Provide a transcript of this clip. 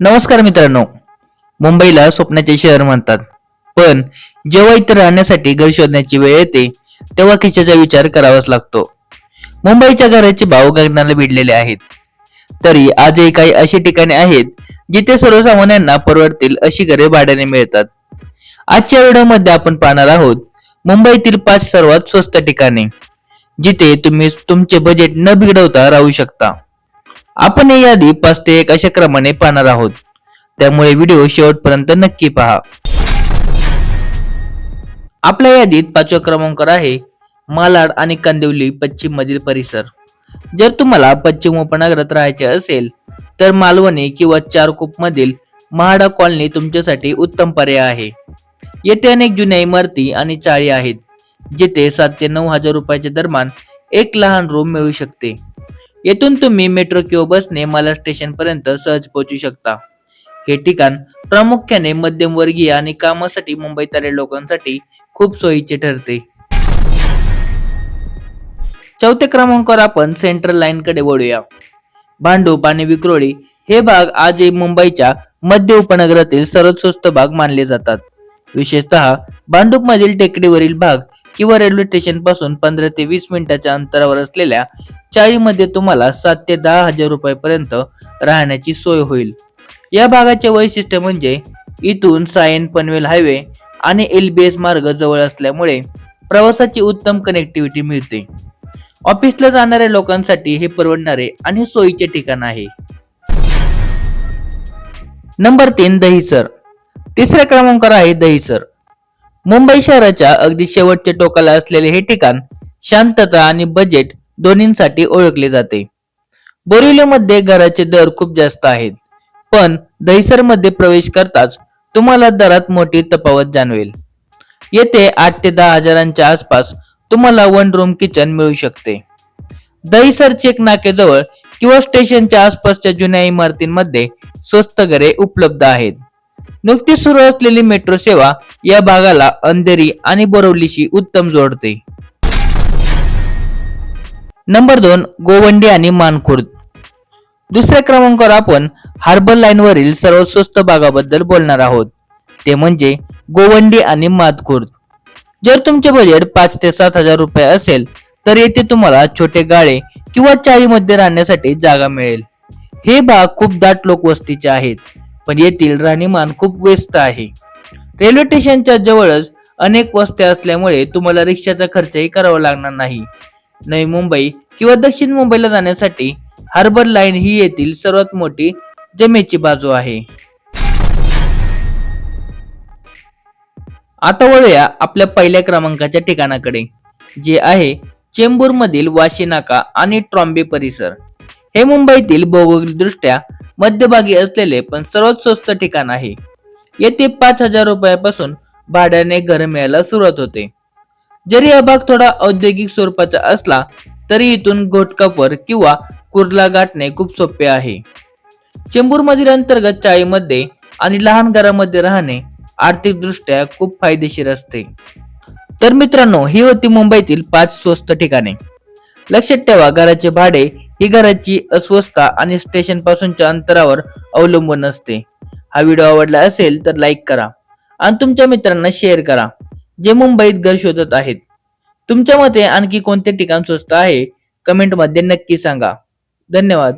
नमस्कार मित्रांनो. मुंबईला स्वप्नाचे शहर म्हणतात, पण जेव्हा इथे राहण्यासाठी घर शोधण्याची वेळ येते तेव्हा खिशाचा विचार करावाच लागतो. मुंबईच्या घराचे भाव गगनाला भिडलेले आहेत. तरी आजही काही अशी ठिकाणे आहेत जिथे सर्वसामान्यांना परवडतील अशी घरे भाड्याने मिळतात. आजच्या व्हिडिओमध्ये आपण पाहणार आहोत मुंबईतील 5 सर्वात स्वस्त ठिकाणे जिथे तुम्ही तुमचे बजेट न बिघडवता राहू शकता. आपण ही यादी 5 ते 1 अशा क्रमाने पाहणार आहोत, त्यामुळे व्हिडिओ शेवटपर्यंत नक्की पहा. आपल्या यादीत 5व्या क्रमांकावर आहे मालाड आणि कांदिवली पश्चिम मधील परिसर. जर तुम्हाला पश्चिम उपनगरात राहायचे असेल तर मालवणी किंवा चारकोप मधील महाडा कॉलनी तुमच्यासाठी उत्तम पर्याय आहे. येथे अनेक जुन्या इमारती आणि चाळी आहेत जिथे 7 ते 9 हजार रुपयाच्या दरम्यान एक लहान रूम मिळू शकते. येथून तुम्ही मेट्रो किंवा बसने मालाड स्टेशन पर्यंत सहज पोहोचू शकता. हे ठिकाण प्रामुख्याने मध्यमवर्गीय आणि कामासाठी मुंबईत आलेल्या लोकांसाठी खूप सोयीचे ठरते. 4थ्या क्रमांकावर आपण सेंट्रल लाईन कडे वळूया. भांडूप आणि विक्रोळी हे भाग आजही मुंबईच्या मध्य उपनगरातील सर्वात स्वस्त भाग मानले जातात. विशेषतः भांडूप मधील टेकडीवरील भाग किंवा रेल्वे स्टेशन पासून 15 ते 20 मिनिटाच्या अंतरावर असलेल्या चाळीमध्ये तुम्हाला 7 ते 10 हजार रुपयापर्यंत राहण्याची सोय होईल. या भागाचे वैशिष्ट्य म्हणजे इथून सायन पनवेल हायवे आणि LBS मार्ग जवळ असल्यामुळे प्रवासाची उत्तम कनेक्टिव्हिटी मिळते. ऑफिसला जाणाऱ्या लोकांसाठी हे परवडणारे आणि सोयीचे ठिकाण आहे. नंबर 3 दहिसर. 3ऱ्या क्रमांकावर आहे दहिसर. मुंबई शहराच्या अगदी शेवटच्या टोकाला असलेले हे ठिकाण शांतता आणि बजेट दोन्हींसाठी ओळखले जाते. बोरिवलीमध्ये घराचे दर खूप जास्त आहेत, पण दहिसर मध्ये प्रवेश करताच तुम्हाला दरात मोठी तफावत जाणवेल. येथे 8 ते 10 हजारांच्या आसपास तुम्हाला 1 रूम किचन मिळू शकते. दहिसर चेक नाकेजवळ किंवा स्टेशनच्या आसपासच्या जुन्या इमारतींमध्ये स्वस्त घरे उपलब्ध आहेत. नुकतीच सुरू असलेली मेट्रो सेवा या भागाला अंधेरी आणि बोरिवलीशी उत्तम जोडते. नंबर 2 गोवंडी आणि मानखुर्द. दुसऱ्या क्रमांकावर आपण हार्बर लाईन वरील सर्वात स्वस्त भागाबद्दल बोलणार आहोत, ते म्हणजे गोवंडी आणि मानखुर्द. जर तुमचे बजेट 5 ते 7 हजार रुपये असेल तर येथे तुम्हाला छोटे गाळे किंवा चाळीमध्ये राहण्यासाठी जागा मिळेल. हे भाग खूप दाट लोकवस्तीचे आहेत, पण येथील राहणीमान खूप व्यस्त आहे. रेल्वे स्टेशनच्या जवळच अनेक वस्त्या असल्यामुळे तुम्हाला रिक्षाचा खर्चही करावा लागणार नाही. नवी मुंबई किंवा दक्षिण मुंबईला जाण्यासाठी हार्बर लाईन ही येथील सर्वात मोठी जमेची बाजू आहे. आता वळूया आपल्या पहिल्या क्रमांकाच्या ठिकाणाकडे, जे आहे चेंबूर मधील वाशी नाका आणि ट्रॉम्बे परिसर. हे मुंबईतील भौगोलिकदृष्ट्या मध्यभागी असलेले पण सर्वात स्वस्त ठिकाण आहे. येथे 5 हजार रुपयापासून भाड्याने घर मिळायला सुरुवात होते. जरी हा भाग थोडा औद्योगिक स्वरूपाचा असला तरी इथून घोटकापर किंवा कुर्ला गाठणे खूप सोपे आहे. चेंबूर मधील अंतर्गत चाळीमध्ये आणि लहान घरामध्ये राहणे आर्थिक दृष्ट्या खूप फायदेशीर असते. तर मित्रांनो, ही होती मुंबईतील 5 स्वस्त ठिकाणे. लक्षात ठेवा, घराचे भाडे ही घराची अस्वस्थता आणि स्टेशन पासूनच्या अंतरावर अवलंबून असते. हा व्हिडिओ आवडला असेल तर लाईक करा आणि तुमच्या मित्रांना शेअर करा जे मुंबईत घर शोधत आहेत. तुमच्या मते आणखी कोणते ठिकाण स्वस्त आहे कमेंट मध्ये नक्की सांगा. धन्यवाद.